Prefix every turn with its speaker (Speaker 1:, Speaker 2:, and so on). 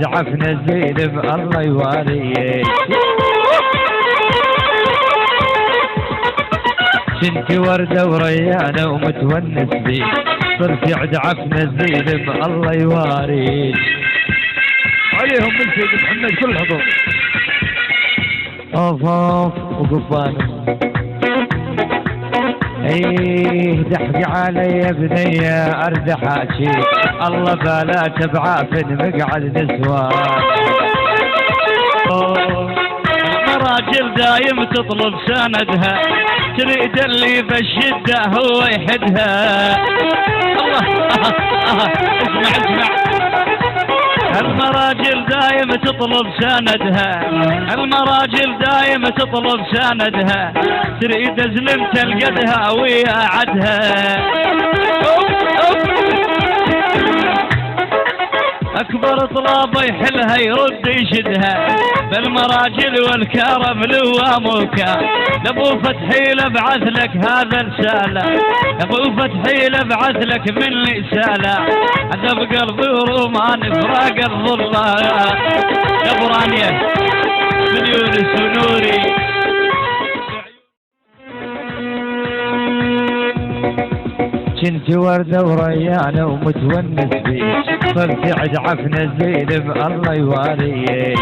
Speaker 1: زعفنا الزينب الله يواريك. كنت وردة وريانة ومتونس بيك، صرت عفنا الزينب الله يواريك. عليهم من سيد محمد كل حضور. اوف اوف وقفانه. ايه دحق علي يا بنية اردح اشيك، الله بلا بعافن مقعد نسوان.
Speaker 2: مراجل دايم تطلب سندها، تريد اللي بالشدة هو يحدها. الله اسمع اسمع. المراجل دايم تطلب سندها، المراجل دايم تطلب سندها، تريد زلم تلقدها ويا عدها. اكبر طلابه يحلها يرد يشدها، بالمراجل والكرم لوامك. لابو فتحي لبعث لك هذا رسالة، لابو فتحي لبعث لك مني رسالة. عذب قلبي ورومان فراق الظلة، غبرانية من يونس ونوري.
Speaker 1: كنت وردة وريانة ومتونس بيك، صرت عفنا الزينب الله يواريك.